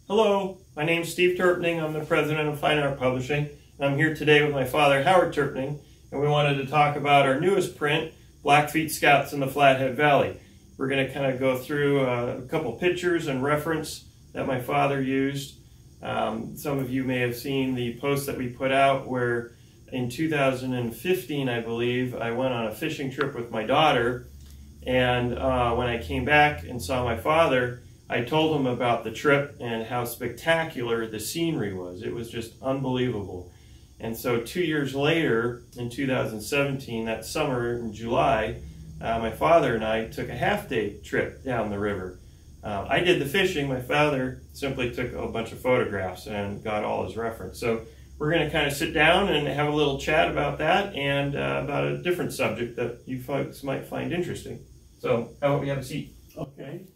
Hello, my name is Steve Terpning. I'm the president of Fine Art Publishing. I'm here today with my father, Howard Terpning, and we wanted to talk about our newest print, Blackfeet Scouts in the Flathead Valley. We're going to kind of go through a couple pictures and reference that my father used. Some of you may have seen the post that we put out where in 2015, I believe, I went on a fishing trip with my daughter, and when I came back and saw my father, I told him about the trip and how spectacular the scenery was. It was just unbelievable. And so 2 years later, in 2017, that summer in July, my father and I took a half-day trip down the river. I did the fishing. My father simply took a bunch of photographs and got all his reference. So we're going to kind of sit down and have a little chat about that and about a different subject that you folks might find interesting. So how about we have a seat? Okay.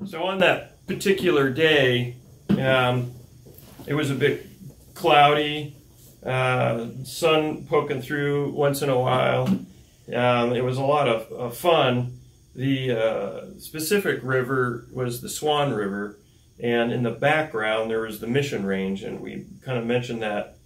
So on that particular day, it was a bit cloudy, sun poking through once in a while. It was a lot of fun. The specific river was the Swan River, and in the background there was the Mission Range, and we kind of mentioned that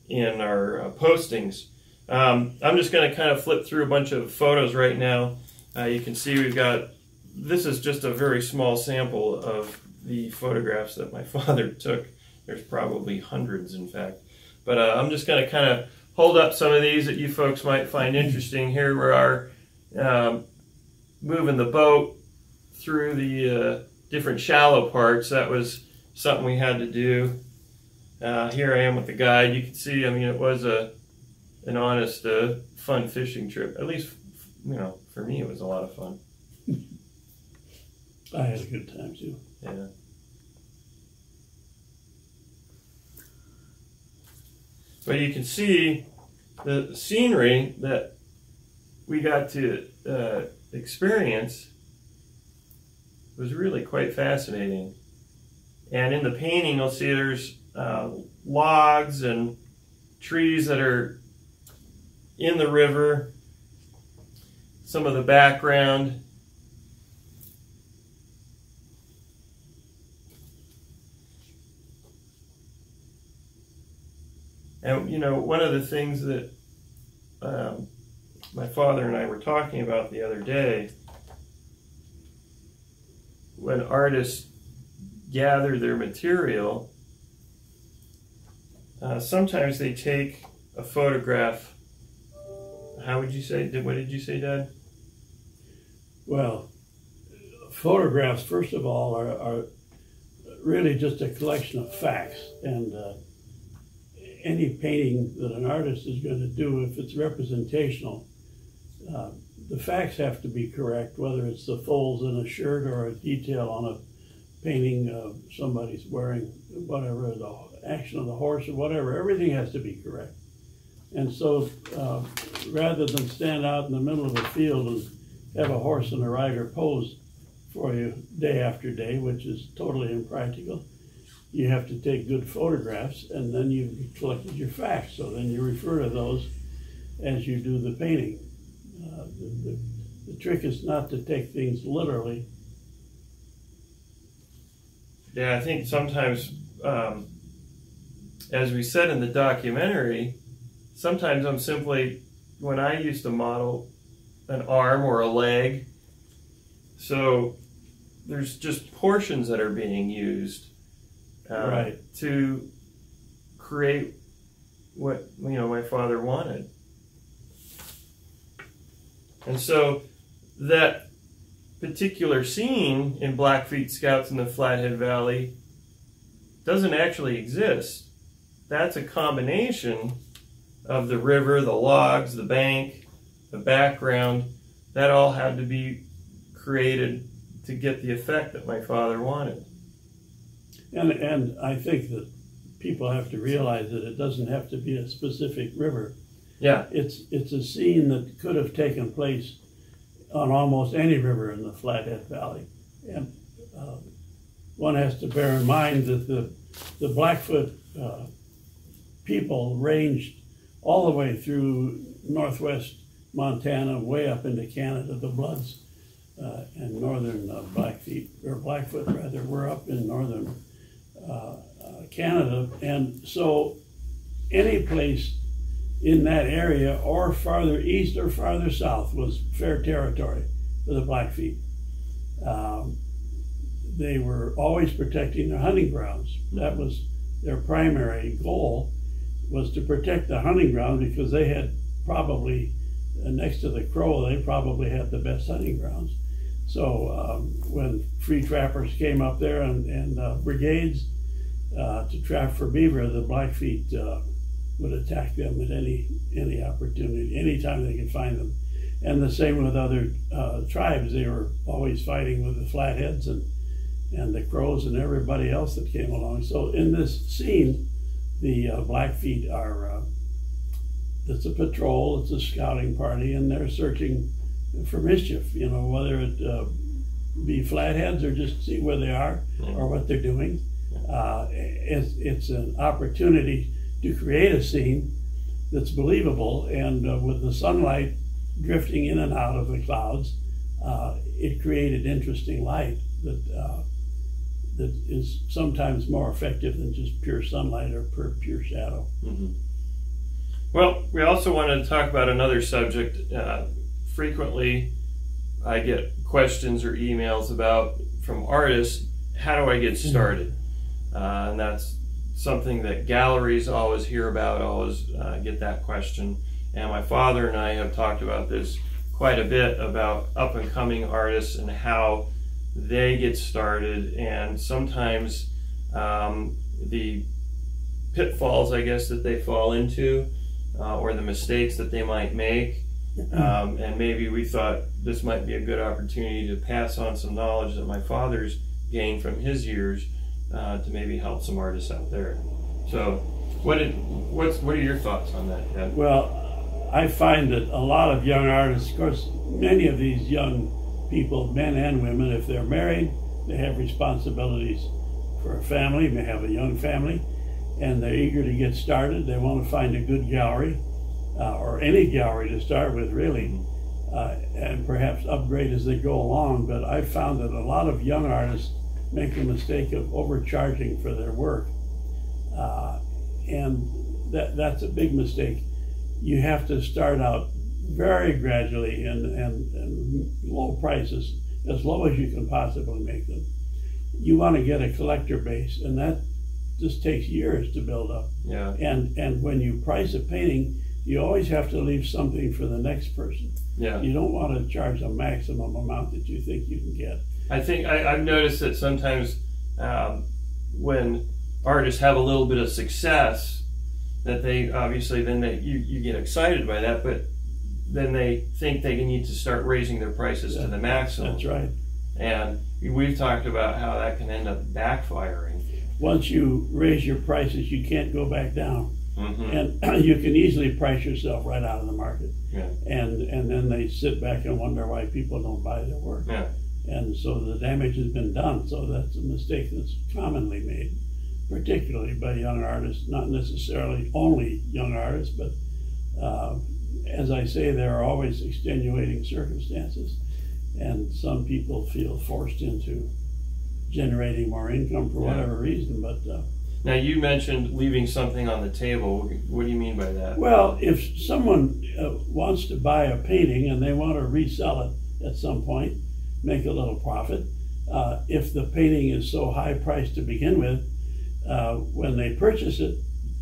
in our postings. I'm just going to kind of flip through a bunch of photos right now. You can see we've got, this is just a very small sample of the photographs that my father took. There's probably hundreds, in fact. But I'm just going to kind of hold up some of these that you folks might find interesting. Here we are moving the boat through the different shallow parts. That was something we had to do. Here I am with the guide. You can see, I mean, it was an honest, fun fishing trip. At least, you know, for me, it was a lot of fun. I had a good time too. Yeah. But you can see the scenery that we got to experience was really quite fascinating. And in the painting, you'll see there's logs and trees that are in the river, some of the background. And, you know, one of the things that my father and I were talking about the other day, when artists gather their material, sometimes they take a photograph. How would you say, what did you say, Dad? Well, photographs, first of all, are really just a collection of facts. And any painting that an artist is going to do, if it's representational, the facts have to be correct, whether it's the folds in a shirt or a detail on a painting of somebody's wearing whatever, the action of the horse or whatever, everything has to be correct. And so rather than stand out in the middle of a field and have a horse and a rider pose for you day after day, which is totally impractical, you have to take good photographs, and then you've collected your facts. So then you refer to those as you do the painting. The trick is not to take things literally. Yeah, I think sometimes, as we said in the documentary, sometimes I'm simply, when I used to model an arm or a leg, so there's just portions that are being used. Right. To create what, you know, my father wanted. And so that particular scene in Blackfeet Scouts in the Flathead Valley doesn't actually exist. That's a combination of the river, the logs, the bank, the background. That all had to be created to get the effect that my father wanted. And I think that people have to realize that it doesn't have to be a specific river. Yeah. It's a scene that could have taken place on almost any river in the Flathead Valley. And one has to bear in mind that the Blackfoot people ranged all the way through northwest Montana, way up into Canada. The Bloods and northern Blackfeet, or Blackfoot rather, were up in northern Canada. And so any place in that area, or farther east or farther south, was fair territory for the Blackfeet. They were always protecting their hunting grounds. That was their primary goal, was to protect the hunting grounds, because they had probably, next to the Crow, they probably had the best hunting grounds. So when free trappers came up there and brigades to trap for beaver, the Blackfeet would attack them at any opportunity, anytime they could find them. And the same with other tribes. They were always fighting with the Flatheads and the Crows and everybody else that came along. So in this scene, the Blackfeet are, it's a patrol, it's a scouting party, and they're searching for mischief, you know, whether it be Flatheads or just see where they are or what they're doing. It's an opportunity to create a scene that's believable, and with the sunlight drifting in and out of the clouds, it created interesting light that is sometimes more effective than just pure sunlight or pure shadow. Mm-hmm. Well, we also wanted to talk about another subject. Frequently, I get questions or emails from artists, how do I get started? And that's something that galleries always hear about, always get that question. And my father and I have talked about this quite a bit, about up-and-coming artists and how they get started, and sometimes the pitfalls, I guess, that they fall into, or the mistakes that they might make. And maybe we thought this might be a good opportunity to pass on some knowledge that my father's gained from his years to maybe help some artists out there. So what are your thoughts on that, Ed? Well, I find that a lot of young artists, of course, many of these young people, men and women, if they're married, they have responsibilities for a family, may have a young family, and they're eager to get started. They want to find a good gallery, or any gallery to start with, really, and perhaps upgrade as they go along. But I've found that a lot of young artists make the mistake of overcharging for their work, and that's a big mistake. You have to start out very gradually and low prices, as low as you can possibly make them. You want to get a collector base, and that just takes years to build up. Yeah. And when you price a painting, you always have to leave something for the next person. Yeah. You don't want to charge a maximum amount that you think you can get. I think I've noticed that sometimes when artists have a little bit of success, that they obviously you get excited by that, but then they think they need to start raising their prices to the maximum. That's right. And we've talked about how that can end up backfiring. Once you raise your prices, you can't go back down. Mm-hmm. And you can easily price yourself right out of the market. Yeah. And then they sit back and wonder why people don't buy their work. Yeah. And so the damage has been done. So that's a mistake that's commonly made, particularly by young artists, not necessarily only young artists, but as I say, there are always extenuating circumstances, and some people feel forced into generating more income for whatever reason. But now, you mentioned leaving something on the table. What do you mean by that? Well, if someone wants to buy a painting and they want to resell it at some point, make a little profit, if the painting is so high priced to begin with, when they purchase it,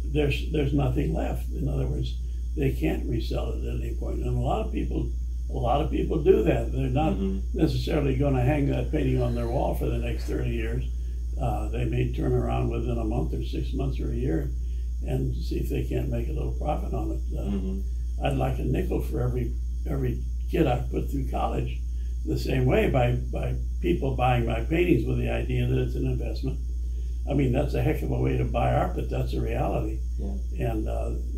there's nothing left. In other words, they can't resell it at any point. And a lot of people do that. They're not necessarily going to hang that painting on their wall for the next 30 years. They may turn around within a month or 6 months or a year and see if they can't make a little profit on it. I'd like a nickel for every kid I put through college, the same way by people buying my paintings with the idea that it's an investment. I mean, that's a heck of a way to buy art, but that's a reality. Yeah. And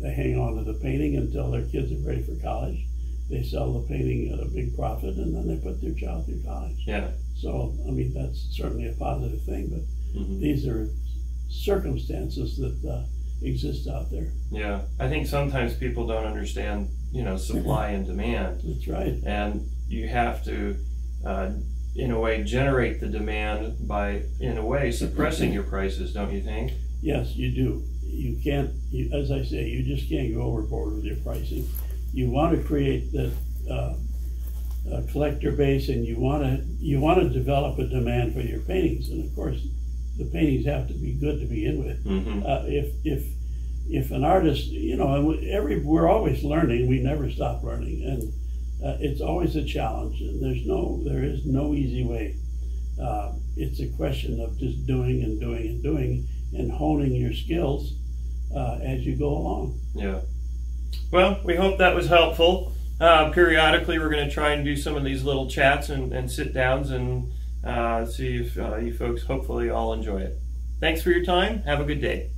they hang on to the painting until their kids are ready for college. They sell the painting at a big profit, and then they put their child through college. Yeah. So, I mean, that's certainly a positive thing, but these are circumstances that exist out there. Yeah, I think sometimes people don't understand, supply and demand. That's right. And you have to, in a way, generate the demand by, in a way, suppressing your prices, don't you think? Yes, you do. You can't, as I say, you just can't go overboard with your pricing. You want to create the collector base, and you want to develop a demand for your paintings. And of course, the paintings have to be good to begin with. If an artist, we're always learning. We never stop learning, and it's always a challenge. And there is no easy way. It's a question of just doing and doing and doing, and honing your skills as you go along. Yeah. Well, we hope that was helpful. Periodically, we're going to try and do some of these little chats and sit downs and see if you folks hopefully all enjoy it. Thanks for your time. Have a good day.